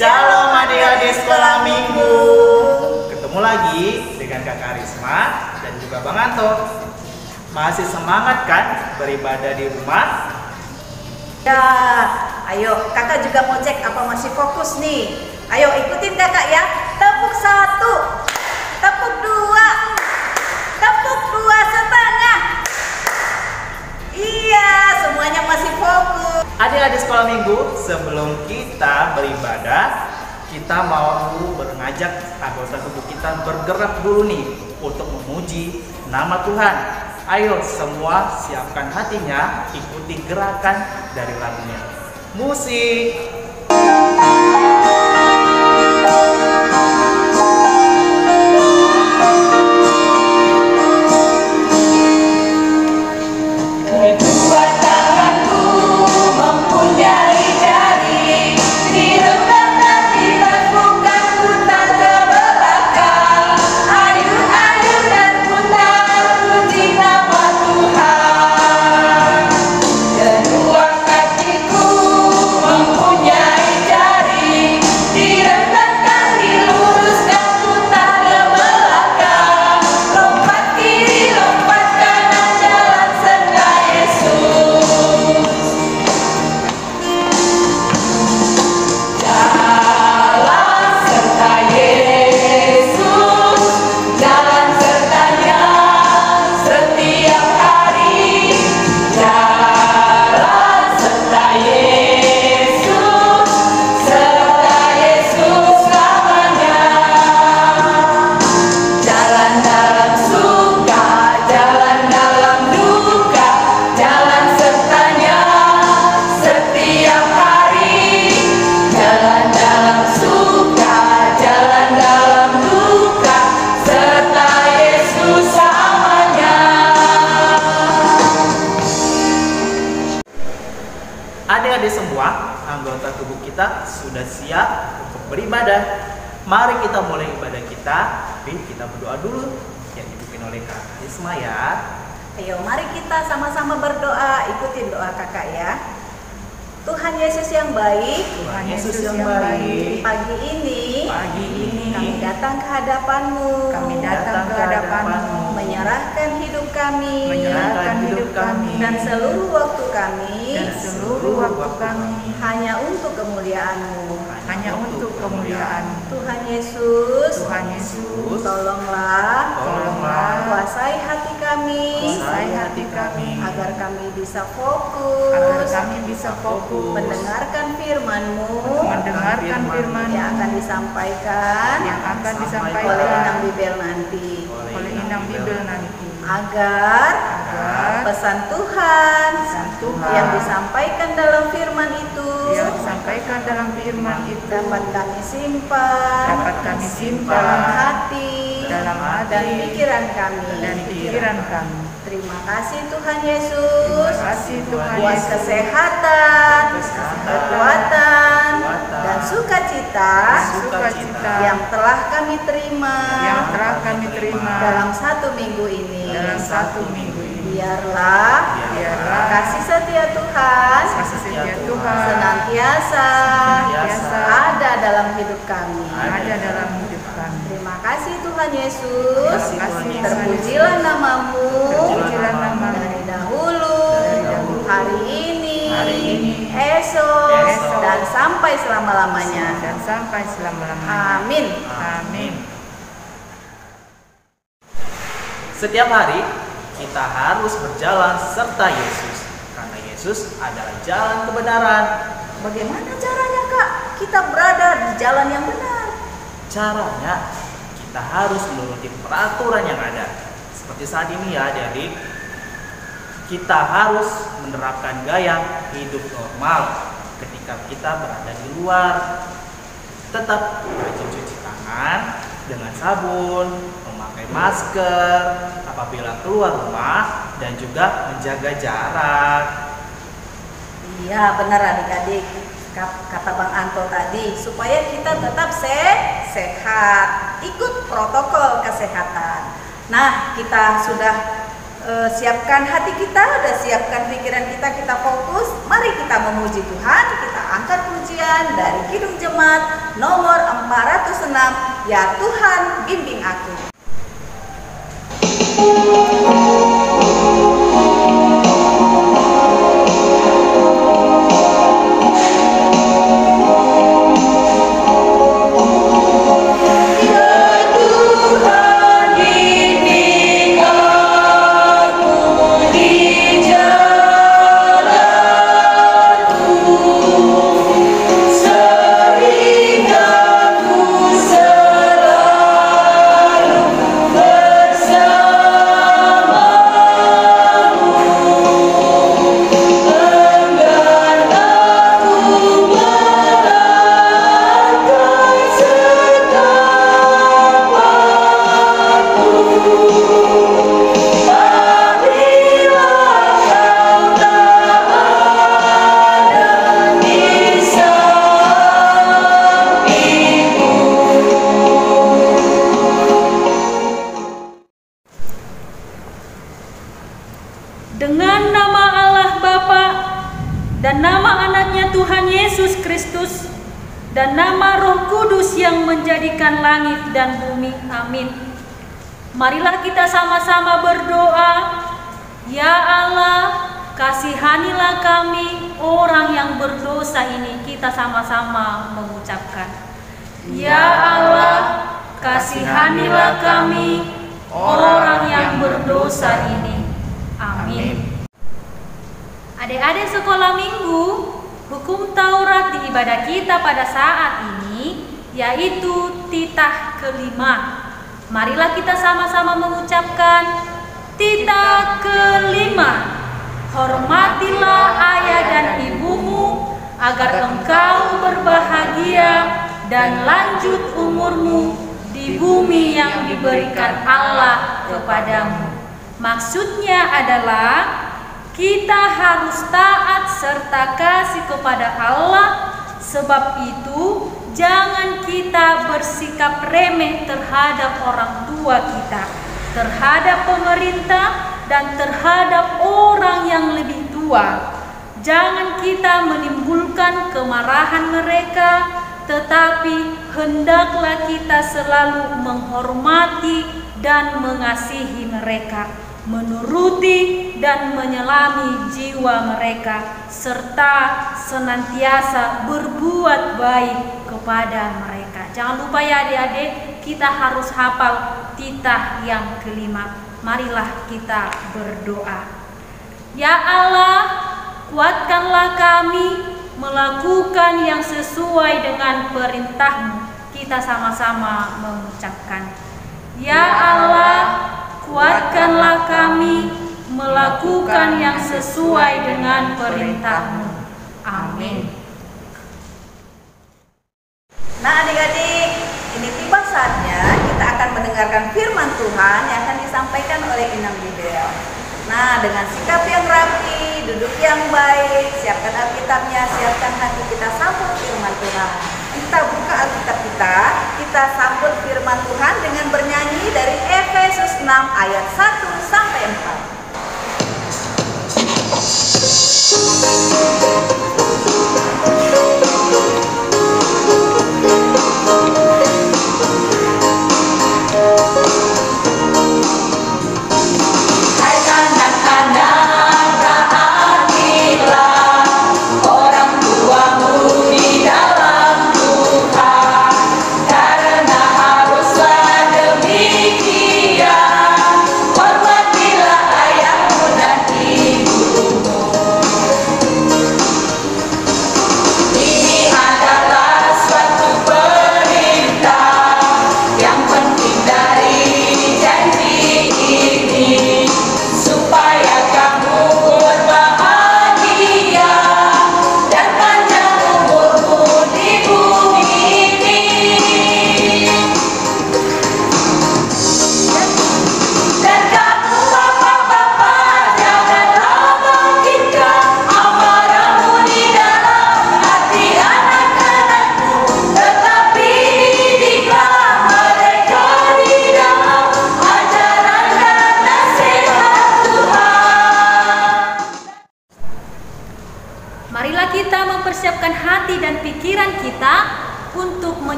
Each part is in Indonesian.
Shalom adik-adik sekolah minggu. Ketemu lagi dengan Kakak Risma dan juga Bang Anto. Masih semangat kan beribadah di rumah? Ya, ayo kakak juga mau cek apa masih fokus nih. Ayo ikutin kakak ya. Tepuk 1, tepuk 2, tepuk 2,5. Iya, semuanya masih fokus. Adik-adik sekolah minggu, sebelum kita beribadah, kita mau mengajak anggota tubuh kita bergerak dulu nih untuk memuji nama Tuhan. Ayo semua siapkan hatinya, ikuti gerakan dari lagunya. Musik. Adik-adik semua, anggota tubuh kita sudah siap untuk beribadah. Mari kita mulai ibadah kita, tapi kita berdoa dulu yang dipimpin oleh Kak Risma ya. Ayo mari kita sama-sama berdoa. Ikutin doa kakak ya. Tuhan Yesus yang baik, Tuhan Yesus yang baik, pagi ini kami datang ke hadapan-Mu, menyerahkan hidup kami, dan seluruh waktu kami, hanya untuk kemuliaan-Mu. Tuhan Yesus, tolonglah kuasai hati kami, agar kami bisa fokus, mendengarkan firman-Mu, yang akan disampaikan, oleh Inang Bibel nanti, agar pesan Tuhan yang disampaikan dalam firman itu dapat kami simpan dalam hati dan pikiran kami. Terima kasih Tuhan Yesus, buat kesehatan, kekuatan, dan sukacita yang telah kami terima dalam satu minggu ini. Biarlah kasih setia Tuhan senantiasa ada dalam hidup kami. Terima kasih Tuhan Yesus. Terpujilah nama-Mu dari dahulu, hari ini, esok, dan sampai selama-lamanya. Amin. Setiap hari kita harus berjalan serta Yesus, karena Yesus adalah jalan kebenaran. Bagaimana caranya Kak kita berada di jalan yang benar? Caranya kita harus menuruti peraturan yang ada. Seperti saat ini ya adik-adik, kita harus menerapkan gaya hidup normal ketika kita berada di luar. Tetap rajin cuci tangan dengan sabun, memakai masker apabila keluar rumah, dan juga menjaga jarak. Iya benar adik-adik, kata Bang Anto tadi, supaya kita tetap sehat, ikut protokol kesehatan. Nah, kita sudah siapkan hati kita, udah siapkan pikiran kita, kita fokus. Mari kita memuji Tuhan. Kita angkat pujian dari Kidung Jemaat nomor 406, Ya Tuhan Bimbing Aku. Dengan nama Allah Bapa dan nama anaknya Tuhan Yesus Kristus dan nama Roh Kudus yang menjadikan langit dan bumi. Amin. Marilah kita sama-sama berdoa. Ya Allah, kasihanilah kami orang yang berdosa ini. Kita sama-sama mengucapkan. Ya Allah, kasihanilah kami orang yang berdosa ini. Amin. Adik-adik sekolah minggu, hukum Taurat di ibadah kita pada saat ini yaitu titah kelima. Marilah kita sama-sama mengucapkan titah kelima. Hormatilah ayah dan ibumu agar engkau berbahagia dan lanjut umurmu di bumi yang diberikan Allah kepadamu. Maksudnya adalah kita harus taat serta kasih kepada Allah. Sebab itu jangan kita bersikap remeh terhadap orang tua kita, terhadap pemerintah, dan terhadap orang yang lebih tua. Jangan kita menimbulkan kemarahan mereka, tetapi hendaklah kita selalu menghormati dan mengasihi mereka, menuruti dan menyelami jiwa mereka, serta senantiasa berbuat baik kepada mereka. Jangan lupa ya adik-adik, kita harus hafal titah yang kelima. Marilah kita berdoa. Ya Allah, kuatkanlah kami melakukan yang sesuai dengan perintah-Mu. Kita sama-sama mengucapkan. Ya Allah, kuatkanlah kami melakukan yang sesuai dengan perintah-Mu. Amin. Nah adik-adik, ini tiba saatnya kita akan mendengarkan firman Tuhan yang akan disampaikan oleh Inang Bibel. Nah, dengan sikap yang rapi, duduk yang baik, siapkan Alkitabnya, siapkan hati kita sambut firman Tuhan. Kita buka Alkitab kita sambut firman Tuhan dengan bernyanyi dari Efesus 6 ayat 1 sampai 4.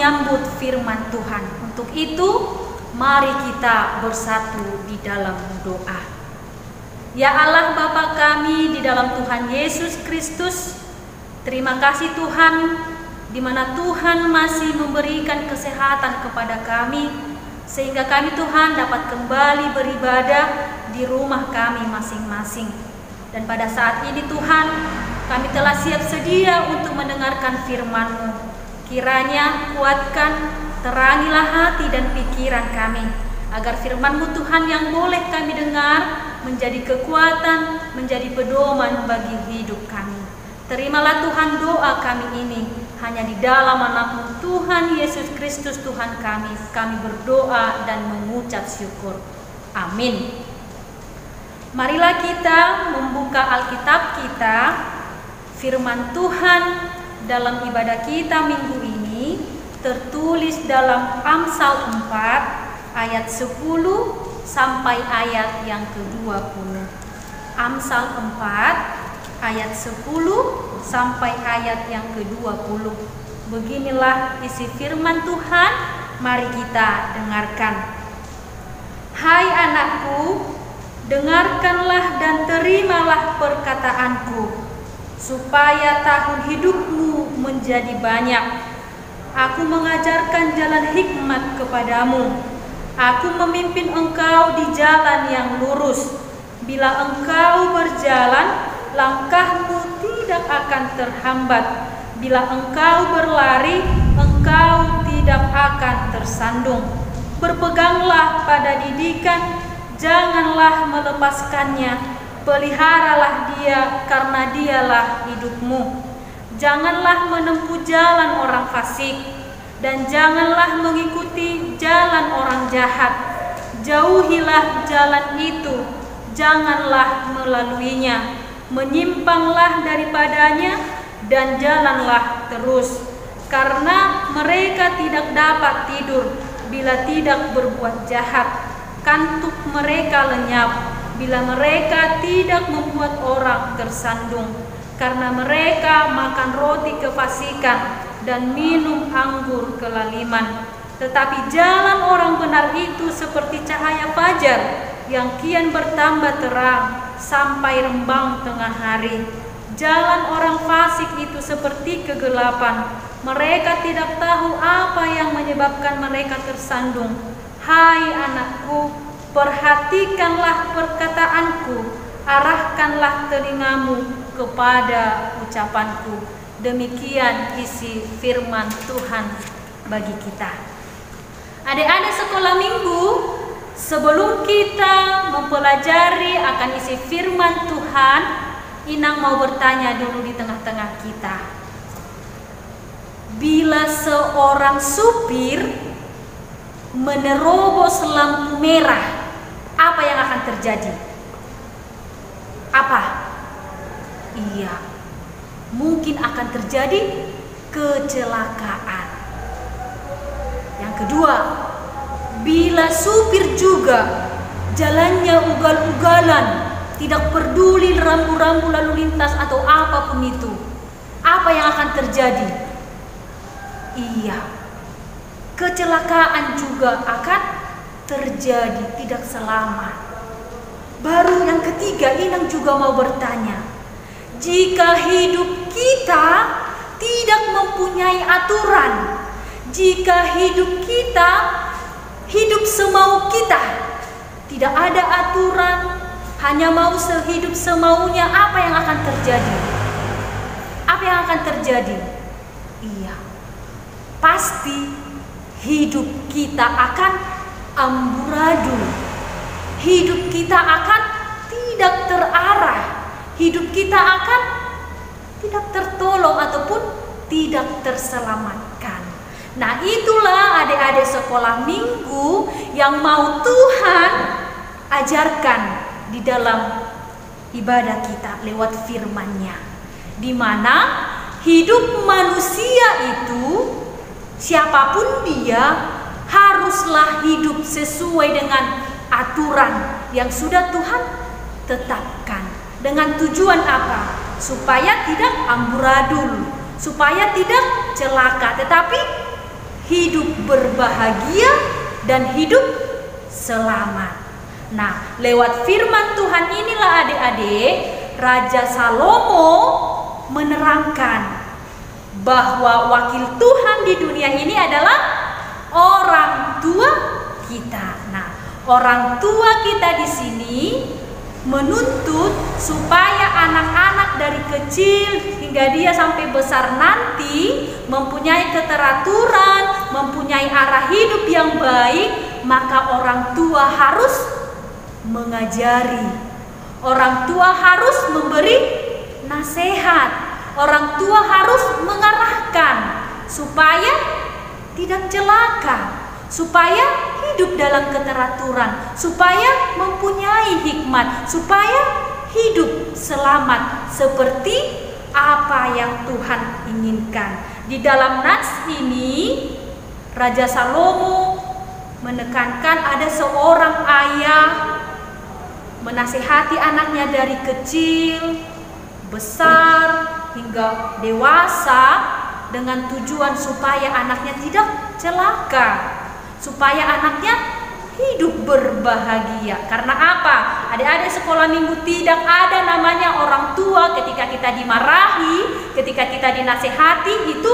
menyambut firman Tuhan. Untuk itu, mari kita bersatu di dalam doa. Ya Allah Bapa kami di dalam Tuhan Yesus Kristus, terima kasih Tuhan, di mana Tuhan masih memberikan kesehatan kepada kami, sehingga kami Tuhan dapat kembali beribadah di rumah kami masing-masing. Dan pada saat ini Tuhan, kami telah siap sedia untuk mendengarkan firman-Mu. Kiranya kuatkan, terangilah hati dan pikiran kami, agar firman-Mu Tuhan yang boleh kami dengar menjadi kekuatan, menjadi pedoman bagi hidup kami. Terimalah Tuhan doa kami ini, hanya di dalam nama Tuhan Yesus Kristus Tuhan kami berdoa dan mengucap syukur. Amin. Marilah kita membuka Alkitab kita, firman Tuhan dalam ibadah kita minggu ini tertulis dalam Amsal 4 ayat 10 sampai ayat yang ke-20. Amsal 4 ayat 10 sampai ayat yang ke-20. Beginilah isi firman Tuhan, mari kita dengarkan. Hai anakku, dengarkanlah dan terimalah perkataanku, supaya tahun hidupmu menjadi banyak. Aku mengajarkan jalan hikmat kepadamu. Aku memimpin engkau di jalan yang lurus. Bila engkau berjalan, langkahmu tidak akan terhambat. Bila engkau berlari, engkau tidak akan tersandung. Berpeganglah pada didikan, janganlah melepaskannya. Peliharalah dia, karena dialah hidupmu. Janganlah menempuh jalan orang fasik, dan janganlah mengikuti jalan orang jahat. Jauhilah jalan itu, janganlah melaluinya. Menyimpanglah daripadanya dan jalanlah terus, karena mereka tidak dapat tidur bila tidak berbuat jahat. Kantuk mereka lenyap bila mereka tidak membuat orang tersandung, karena mereka makan roti kefasikan dan minum anggur kelaliman. Tetapi jalan orang benar itu seperti cahaya fajar yang kian bertambah terang sampai rembang tengah hari. Jalan orang fasik itu seperti kegelapan. Mereka tidak tahu apa yang menyebabkan mereka tersandung. Hai anakku, perhatikanlah perkataanku, arahkanlah telingamu kepada ucapanku. Demikian isi firman Tuhan bagi kita. Adik-adik sekolah minggu, sebelum kita mempelajari akan isi firman Tuhan, Inang mau bertanya dulu di tengah-tengah kita. Bila seorang supir menerobos lampu merah, apa yang akan terjadi? Apa? Iya, mungkin akan terjadi kecelakaan. Yang kedua, bila supir juga jalannya ugal-ugalan, tidak peduli rambu-rambu lalu lintas atau apapun itu, apa yang akan terjadi? Iya, kecelakaan juga akan terjadi, tidak selamat. Baru yang ketiga, Inang juga mau bertanya, jika hidup kita tidak mempunyai aturan, jika hidup kita hidup semau kita, tidak ada aturan, hanya mau sehidup semaunya, apa yang akan terjadi? Apa yang akan terjadi? Iya, pasti hidup kita akan amburadul. Hidup kita akan tidak terarah. Hidup kita akan tidak tertolong ataupun tidak terselamatkan. Nah, itulah adik-adik sekolah minggu yang mau Tuhan ajarkan di dalam ibadah kita lewat firman-Nya, di mana hidup manusia itu siapapun dia haruslah hidup sesuai dengan aturan yang sudah Tuhan tetapkan. Dengan tujuan apa? Supaya tidak amburadul, supaya tidak celaka, tetapi hidup berbahagia dan hidup selamat. Nah, lewat firman Tuhan inilah adik-adik, Raja Salomo menerangkan bahwa wakil Tuhan di dunia ini adalah orang tua kita. Nah, orang tua kita di sini menuntut supaya anak-anak dari kecil hingga dia sampai besar nanti mempunyai keteraturan, mempunyai arah hidup yang baik, maka orang tua harus mengajari. Orang tua harus memberi nasihat. Orang tua harus mengarahkan supaya tidak celaka, supaya hidup dalam keteraturan, supaya mempunyai hikmat, supaya hidup selamat seperti apa yang Tuhan inginkan. Di dalam nats ini Raja Salomo menekankan ada seorang ayah menasihati anaknya dari kecil, besar, hingga dewasa dengan tujuan supaya anaknya tidak celaka, supaya anaknya hidup berbahagia. Karena apa? Adik-adik sekolah minggu, tidak ada namanya orang tua ketika kita dimarahi, ketika kita dinasehati, itu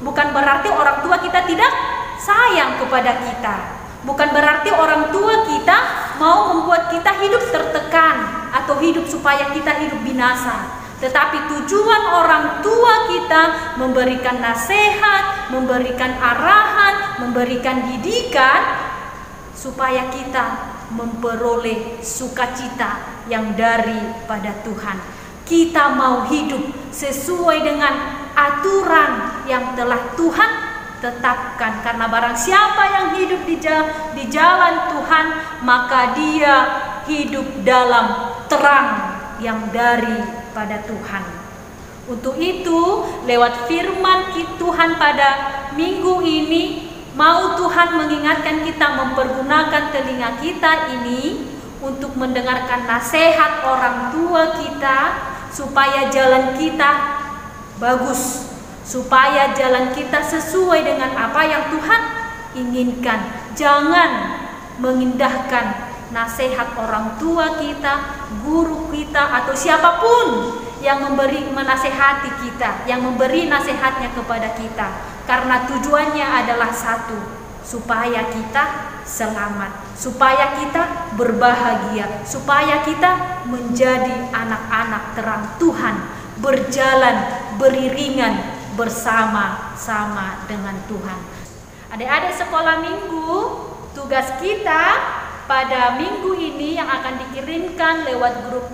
bukan berarti orang tua kita tidak sayang kepada kita. Bukan berarti orang tua kita mau membuat kita hidup tertekan atau hidup supaya kita hidup binasa. Tetapi tujuan orang tua kita memberikan nasihat, memberikan arahan, memberikan didikan supaya kita memperoleh sukacita yang daripada Tuhan. Kita mau hidup sesuai dengan aturan yang telah Tuhan tetapkan, karena barang siapa yang hidup di jalan Tuhan, maka dia hidup dalam terang yang daripada Tuhan. Untuk itu, lewat firman Tuhan pada minggu ini, mau Tuhan mengingatkan kita mempergunakan telinga kita ini untuk mendengarkan nasihat orang tua kita, supaya jalan kita bagus, supaya jalan kita sesuai dengan apa yang Tuhan inginkan. Jangan mengindahkan nasihat orang tua kita, guru kita, atau siapapun yang menasehati kita, yang memberi nasihatnya kepada kita, karena tujuannya adalah satu, supaya kita selamat, supaya kita berbahagia, supaya kita menjadi anak-anak terang Tuhan, berjalan beriringan bersama-sama dengan Tuhan. Adik-adik sekolah minggu, tugas kita pada minggu ini yang akan dikirimkan lewat grup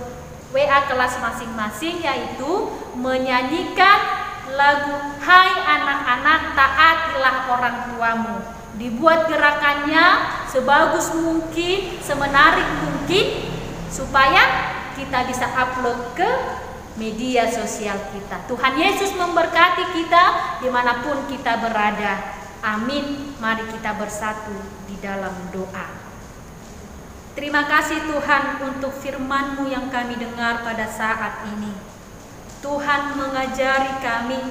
WA kelas masing-masing, yaitu menyanyikan lagu Hai Anak-anak Taatilah Orang Tuamu. Dibuat gerakannya sebagus mungkin, semenarik mungkin, supaya kita bisa upload ke media sosial kita. Tuhan Yesus memberkati kita dimanapun kita berada. Amin. Mari kita bersatu di dalam doa. Terima kasih Tuhan untuk firman-Mu yang kami dengar pada saat ini. Tuhan mengajari kami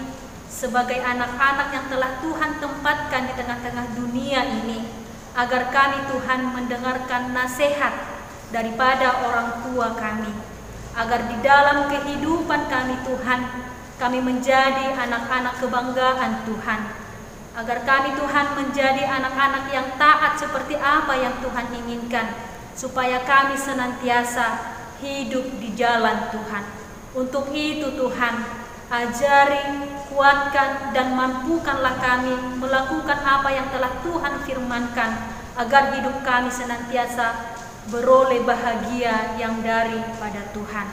sebagai anak-anak yang telah Tuhan tempatkan di tengah-tengah dunia ini, agar kami Tuhan mendengarkan nasihat daripada orang tua kami, agar di dalam kehidupan kami Tuhan, kami menjadi anak-anak kebanggaan Tuhan, agar kami Tuhan menjadi anak-anak yang taat seperti apa yang Tuhan inginkan, supaya kami senantiasa hidup di jalan Tuhan. Untuk itu Tuhan, ajari, kuatkan, dan mampukanlah kami melakukan apa yang telah Tuhan firmankan, agar hidup kami senantiasa beroleh bahagia yang daripada Tuhan.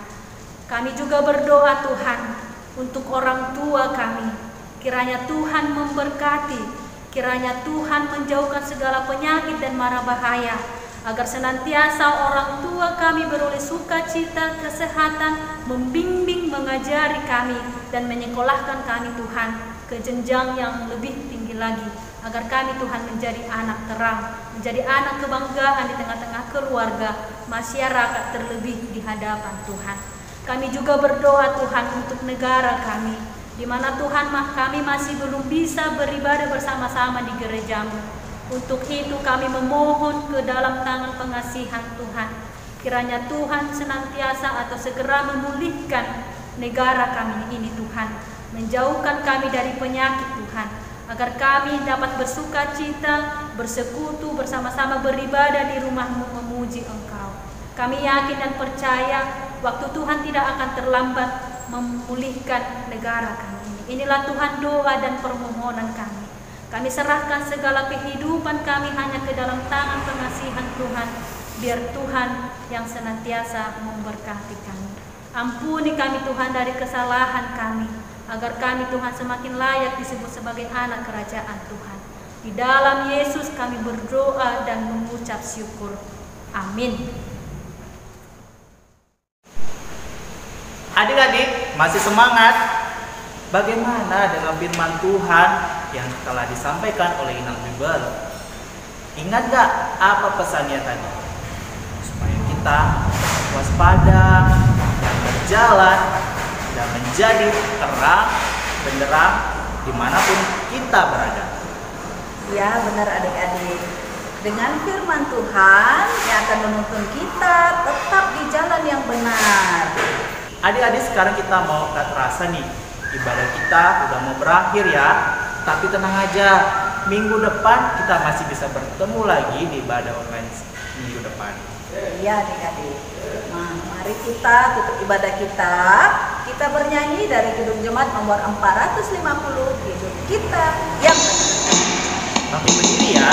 Kami juga berdoa Tuhan untuk orang tua kami, kiranya Tuhan memberkati, kiranya Tuhan menjauhkan segala penyakit dan mara bahaya, agar senantiasa orang tua kami beroleh sukacita, kesehatan, membimbing, mengajari kami, dan menyekolahkan kami Tuhan ke jenjang yang lebih tinggi lagi, agar kami Tuhan menjadi anak terang, menjadi anak kebanggaan di tengah-tengah keluarga, masyarakat, terlebih di hadapan Tuhan. Kami juga berdoa Tuhan untuk negara kami, di mana Tuhan kami masih belum bisa beribadah bersama-sama di gereja-Mu. Untuk itu kami memohon ke dalam tangan pengasihan Tuhan. Kiranya Tuhan senantiasa atau segera memulihkan negara kami ini Tuhan. Menjauhkan kami dari penyakit Tuhan. Agar kami dapat bersuka cita, bersekutu, bersama-sama beribadah di rumah-Mu memuji Engkau. Kami yakin dan percaya waktu Tuhan tidak akan terlambat memulihkan negara kami ini. Inilah Tuhan doa dan permohonan kami. Kami serahkan segala kehidupan kami hanya ke dalam tangan pengasihan Tuhan. Biar Tuhan yang senantiasa memberkati kami. Ampuni kami Tuhan dari kesalahan kami, agar kami Tuhan semakin layak disebut sebagai anak kerajaan Tuhan. Di dalam Yesus kami berdoa dan mengucap syukur. Amin. Adik-adik masih semangat? Bagaimana dengan firman Tuhan yang telah disampaikan oleh Inang Bimbel? Ingat gak apa pesannya tadi? Supaya kita waspada dan berjalan dan menjadi terang benderang dimanapun kita berada. Ya benar adik-adik. Dengan firman Tuhan yang akan menuntun kita tetap di jalan yang benar. Adik-adik sekarang kita mau gak terasa nih, ibadah kita udah mau berakhir ya. Tapi tenang aja, minggu depan kita masih bisa bertemu lagi di ibadah online minggu depan. Iya adik-adik. Nah, mari kita tutup ibadah kita. Kita bernyanyi dari Kidung Jemaat nomor 450, hidup kita yang benar. Tapi berdiri ya.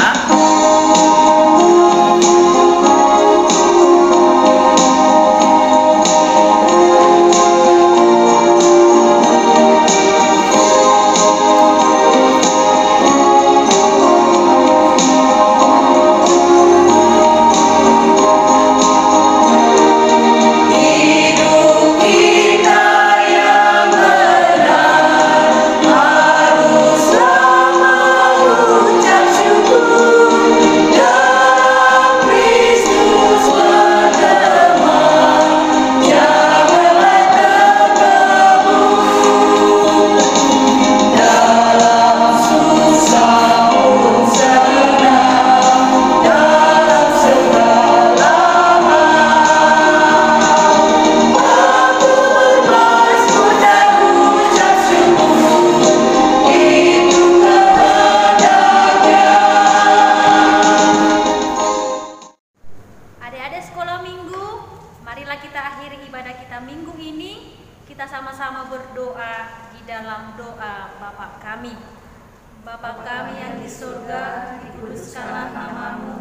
Bapa kami yang di surga, dikuduskanlah nama-Mu,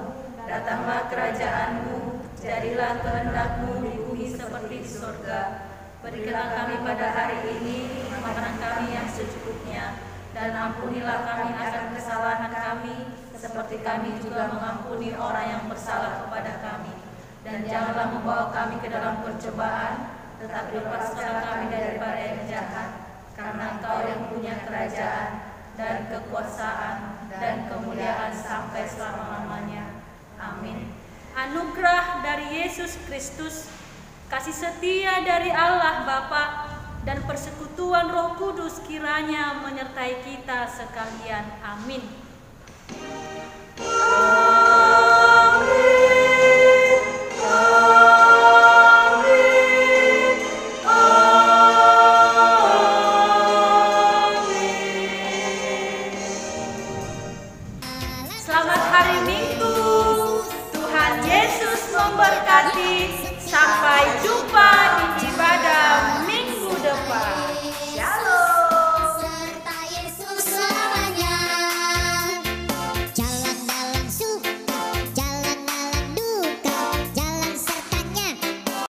datanglah kerajaan-Mu, jadilah kehendak-Mu di bumi seperti di surga. Berikanlah kami pada hari ini makanan kami yang secukupnya, dan ampunilah kami akan kesalahan kami, seperti kami juga mengampuni orang yang bersalah kepada kami. Dan janganlah membawa kami ke dalam percobaan, tetapi lepaskanlah kami daripada yang jahat, karena Engkau yang punya kerajaan dan kekuasaan dan kemuliaan sampai selama-lamanya. Amin. Anugerah dari Yesus Kristus, kasih setia dari Allah Bapa, dan persekutuan Roh Kudus kiranya menyertai kita sekalian. Amin. Selamat hari Minggu. Tuhan Yesus memberkati.